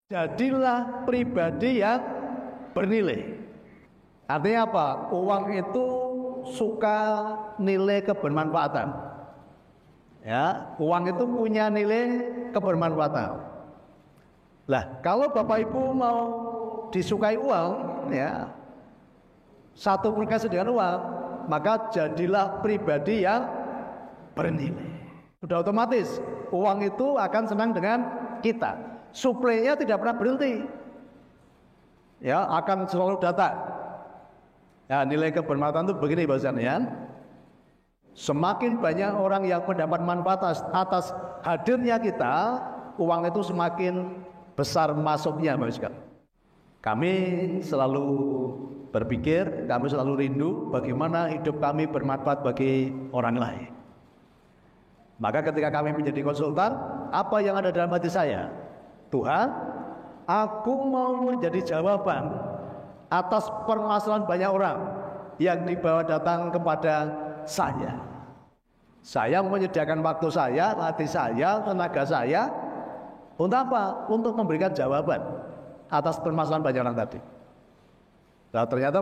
Jadilah pribadi yang bernilai. Artinya apa? Uang itu suka nilai kebermanfaatan. Ya, uang itu punya nilai kebermanfaatan. Lah, kalau Bapak Ibu mau disukai uang, ya, satu berkaitan dengan uang, maka jadilah pribadi yang bernilai. Sudah otomatis uang itu akan senang dengan kita. Suplainya tidak pernah berhenti, ya, akan selalu datang. Ya, nilai kebermanfaatan itu begini bahasanya, ya. Semakin banyak orang yang mendapat manfaat atas hadirnya kita, uang itu semakin besar masuknya, Bapak. Kami selalu berpikir, kami selalu rindu bagaimana hidup kami bermanfaat bagi orang lain. Maka ketika kami menjadi konsultan, apa yang ada dalam hati saya? Tuhan, aku mau menjadi jawaban atas permasalahan banyak orang yang dibawa datang kepada saya. Saya menyediakan waktu saya, hati saya, tenaga saya untuk apa? Untuk memberikan jawaban atas permasalahan banyak orang tadi. Nah, ternyata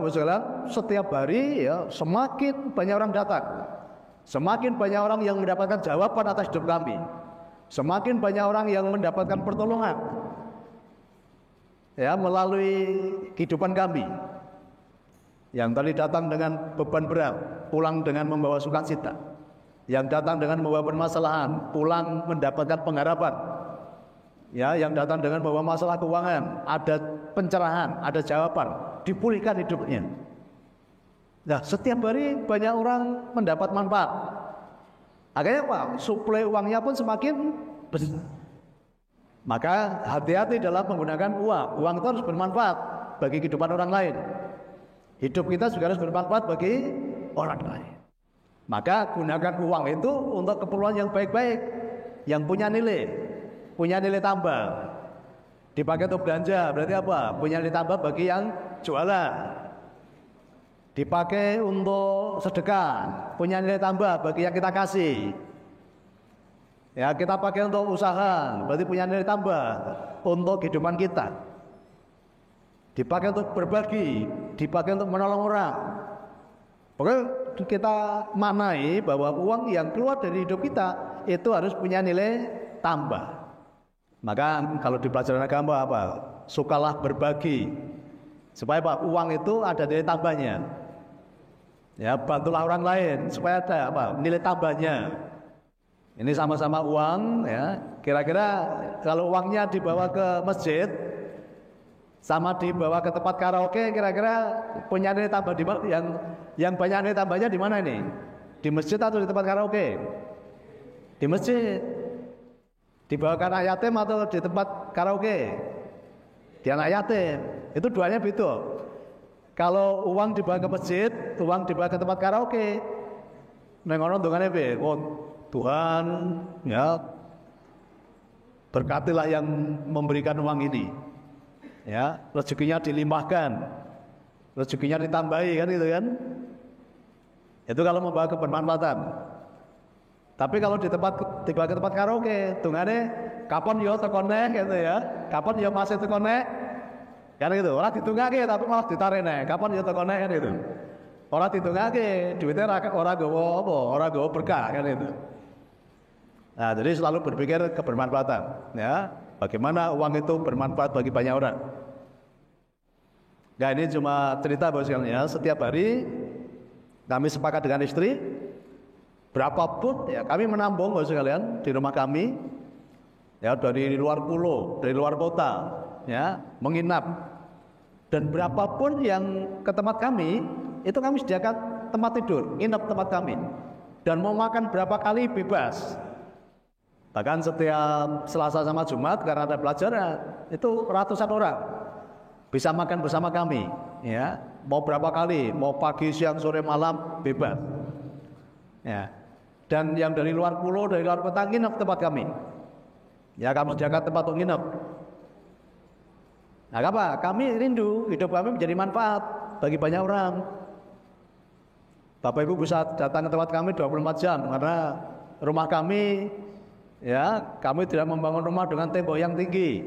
setiap hari, ya, semakin banyak orang datang, semakin banyak orang yang mendapatkan jawaban atas hidup kami, semakin banyak orang yang mendapatkan pertolongan, ya, melalui kehidupan kami. Yang tadi datang dengan beban berat, pulang dengan membawa sukacita. Yang datang dengan membawa permasalahan, pulang mendapatkan pengharapan. Ya, yang datang dengan membawa masalah keuangan, ada pencerahan, ada jawaban, dipulihkan hidupnya. Nah, setiap hari banyak orang mendapat manfaat. Akhirnya apa? Suplai uangnya pun semakin besar. Maka hati-hati dalam menggunakan uang. Uang itu harus bermanfaat bagi kehidupan orang lain. Hidup kita juga harus bermanfaat bagi orang lain. Maka gunakan uang itu untuk keperluan yang baik-baik, yang punya nilai tambah. Dipakai untuk belanja, berarti apa? Punya nilai tambah bagi yang jualan. Dipakai untuk sedekah, punya nilai tambah bagi yang kita kasih. Ya, kita pakai untuk usaha, berarti punya nilai tambah untuk kehidupan kita. Dipakai untuk berbagi, dipakai untuk menolong orang. Pokoknya kita maknai bahwa uang yang keluar dari hidup kita itu harus punya nilai tambah. Maka kalau di pelajaran agama apa? Sukalah berbagi. Supaya apa? Uang itu ada nilai tambahnya. Ya, bantulah orang lain supaya ada apa? Nilai tambahnya. Ini sama-sama uang, ya. Kira-kira kalau uangnya dibawa ke masjid sama dibawa ke tempat karaoke, kira-kira punya nilai tambah yang banyak nilai tambahnya di mana ini? Di masjid atau di tempat karaoke? Di masjid. Dibawa ke anak yatim atau di tempat karaoke? Di anak yatim. Itu duanya beda. Kalau uang dibawa ke masjid, uang dibawa ke tempat karaoke, nengono dongane piye? Oh, Tuhan, ya, berkatilah yang memberikan uang ini. Ya, rezekinya dilimpahkan, rezekinya ditambahi, kan gitu kan? Itu kalau membawa kebermanfaatan. Tapi kalau dibawa ke tempat karaoke, dongane kapan yo tekone gitu ya. Kapan yo masih tekone? Kan gitu. Ora ditungake tapi malah ditarik nek. Kapan yo tekone kan gitu. Ora ditungake, duitnya ora gowo apa? Ora gowo berkah kan itu. Nah, jadi selalu berpikir kebermanfaatan, ya. Bagaimana uang itu bermanfaat bagi banyak orang. Nah, ini cuma cerita bos sekalian, ya. Setiap hari kami sepakat dengan istri, berapapun ya kami menambung bos sekalian di rumah kami, ya, dari luar pulau, dari luar kota, ya, menginap. Dan berapapun yang ke tempat kami, itu kami sediakan tempat tidur, nginap tempat kami. Dan mau makan berapa kali bebas. Bahkan setiap Selasa sama Jumat karena ada pelajaran, itu ratusan orang bisa makan bersama kami, ya. Mau berapa kali, mau pagi, siang, sore, malam, bebas. Ya. Dan yang dari luar pulau, dari luar kota nginep tempat kami. Ya, kami sediakan tempat untuk nginep. Nah, apa? Kami rindu hidup kami menjadi manfaat bagi banyak orang. Bapak Ibu bisa datang ke tempat kami 24 jam karena rumah kami, ya, kami tidak membangun rumah dengan tembok yang tinggi.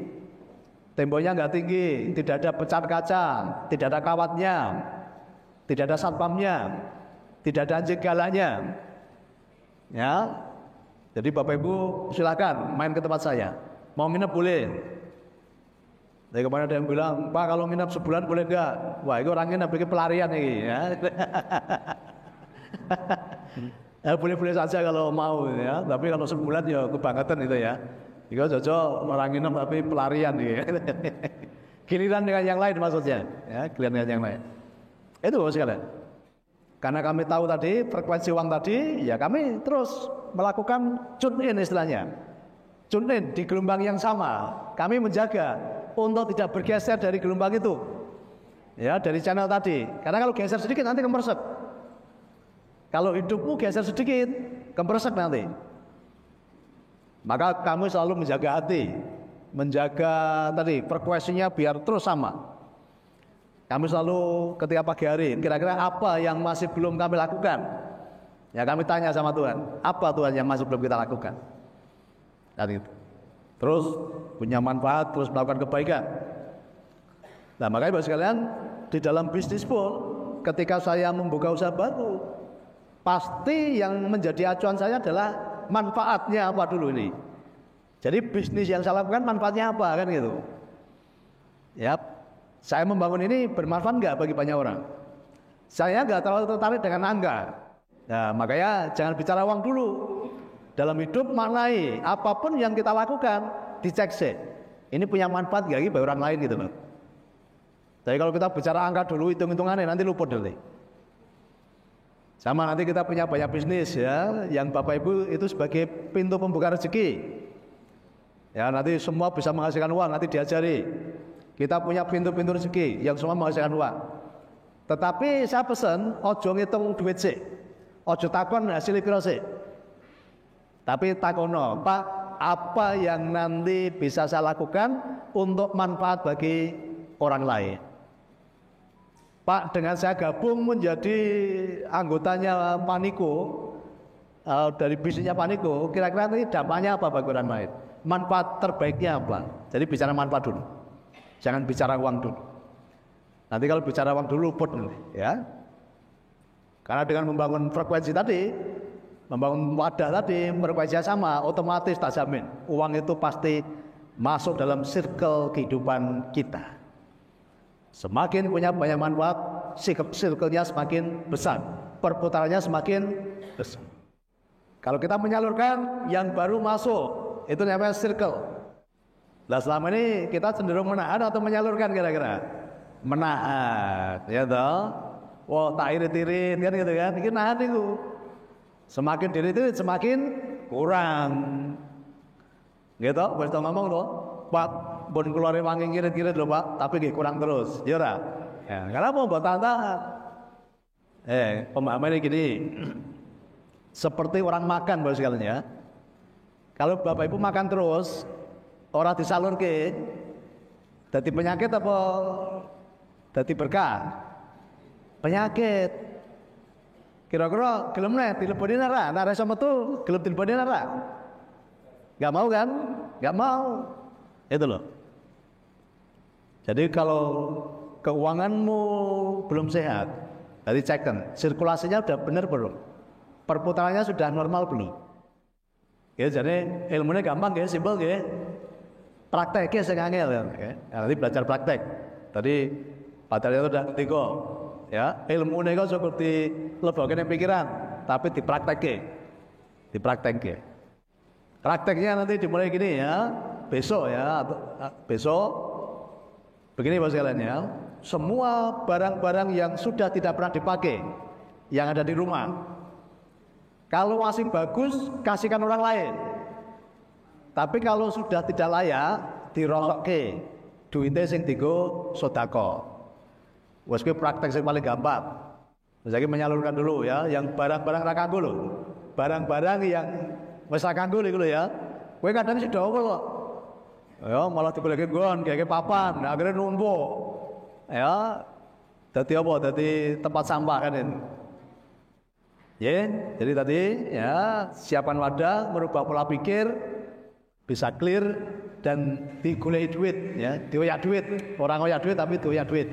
temboknya nggak tinggi, tidak ada pecat kaca, tidak ada kawatnya, tidak ada satpamnya, tidak ada anjing galaknya. Ya, jadi Bapak Ibu silakan main ke tempat saya. Mau nginep boleh. Dari kemarin ada yang bilang, Pak kalau nginep sebulan boleh enggak? Wah, itu orang nginep bikin pelarian ini. Ya. Ya, boleh-boleh saja kalau mau ya. Tapi kalau sebulan ya kebangetan itu ya. Jika cocok orang nginep tapi pelarian ya. Giliran dengan yang lain maksudnya. Ya, giliran dengan yang lain. Itu Bapak sekalian. Karena kami tahu tadi frekuensi uang tadi, ya kami terus melakukan tune in istilahnya. Tune in di gelombang yang sama. Kami menjaga untuk tidak bergeser dari gelombang itu. Ya, dari channel tadi. Karena kalau geser sedikit nanti kemersek. Kalau hidupmu geser sedikit, kemersek nanti. Maka kami selalu menjaga hati, menjaga tadi frekuensinya biar terus sama. Kami selalu ketika pagi hari, kira-kira apa yang masih belum kami lakukan? Ya kami tanya sama Tuhan, apa Tuhan yang masih belum kita lakukan? Dan itu. Terus punya manfaat, terus melakukan kebaikan. Nah makanya Bapak sekalian, di dalam bisnis pun, ketika saya membuka usaha baru, pasti yang menjadi acuan saya adalah manfaatnya apa dulu ini. Jadi bisnis yang saya lakukan manfaatnya apa kan gitu. Ya. Saya membangun ini bermanfaat nggak bagi banyak orang? Saya nggak terlalu tertarik dengan angka. Nah, makanya jangan bicara uang dulu. Dalam hidup maknai apapun yang kita lakukan dicek sih. Ini punya manfaat nggak bagi orang lain gitu loh. Jadi kalau kita bicara angka dulu hitung-hitungannya nanti luput dulu. Sama nanti kita punya banyak bisnis ya, yang Bapak Ibu itu sebagai pintu pembuka rezeki. Ya nanti semua bisa menghasilkan uang nanti diajari. Kita punya pintu-pintu rezeki yang semua menghasilkan uang. Tetapi saya pesan, ojo ngitung duit sih, ojo takon hasil piro sih. Tapi takono, Pak, apa yang nanti bisa saya lakukan untuk manfaat bagi orang lain? Pak, dengan saya gabung menjadi anggotanya Paniko, dari bisnisnya Paniko, kira-kira nanti dampaknya apa bagi orang lain? Manfaat terbaiknya apa? Jadi bicara manfaat dulu. Jangan bicara uang dulu. Nanti kalau bicara uang dulu luput ya. Karena dengan membangun frekuensi tadi, membangun wadah tadi, frekuensinya sama, otomatis tak jamin uang itu pasti masuk dalam circle kehidupan kita. Semakin punya banyak manfaat, circle-nya semakin besar, perputarannya semakin besar. Kalau kita menyalurkan yang baru masuk, itu namanya circle. Nah selama ini kita cenderung menahan atau menyalurkan kira-kira? Menahan, ya toh? Wah tak irit-irit kan gitu kan? Ini nahan itu. Semakin diirit-irit semakin kurang. Gitu, boleh ngomong loh. Pak, bon keluarin wangi ngirit-ngirit loh Pak, tapi gak kurang terus. Ya ora? Ya, karena mau buat tahan. Pemahamannya gini. Seperti orang makan Bapak sekalian ya. Kalau Bapak Ibu makan terus, orang disalurke dadi penyakit apa dadi berkah? Penyakit. Kira-kira gelem nek dileboni ora? Nek iso metu gelem dileboni ora? Enggak mau kan? Enggak mau. Itu loh. Jadi kalau keuanganmu belum sehat, jadi cekkan sirkulasinya udah benar belum? Perputarannya sudah normal belum? Ya, jadi ilmunya gampang ya, simpel ya. Prakteknya sing angel ya. Nanti belajar praktek. Tadi Pak Daryo udah ngerti kok. Ya, ilmu ini kok seperti leboknya pikiran, tapi dipraktekke. Prakteknya nanti dimulai gini ya. Besok ya, besok begini Bapak sekalian ya. Semua barang-barang yang sudah tidak pernah dipakai yang ada di rumah, kalau masih bagus kasihkan orang lain. Tapi kalau sudah tidak layak dirosokke, duitnya sing digo sedekah. Wes kuwi praktek sing paling gampang. Saiki menyalurkan dulu ya, yang barang-barang ra kanggo lho. Barang-barang yang wis ra kanggo lho ya. Kowe kadang sing dawa kok. Ya malah digoleki nggon, kayak papan, akhirnya numpuk. Ya. Dadi apa? Dadi tempat sampah kan ini. Ya, jadi tadi ya siapan wadah, merubah pola pikir, bisa clear, dan digoleki duit ya, dioyak duit. Orang ngoyak duit tapi dioyak duit.